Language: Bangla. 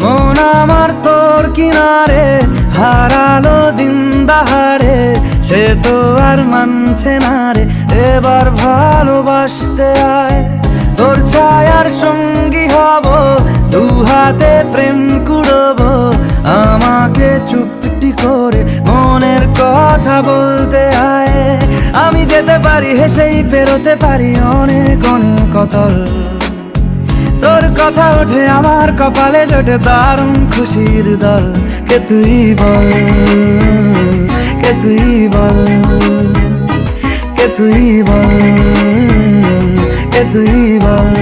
মন আমার তোর কিনারে হারালো দিন দাহারে, সে তো আর মানছে না রে, এবার ভালোবাসতে আয়। তোর ছায়ার সঙ্গী হব, দু হাতে প্রেম কুড়বো, আমাকে চুপটি করে মনের কথা বলতে আয়। আমি যেতে পারি হেসেই পেরোতে পারি অনেক অনেক অতল, তোর কথা ওঠে আমার কপালে জোটে দারুণ খুশির দল। কে তুই বল, কে তুই বল, কে তুই বল, কে তুই বল।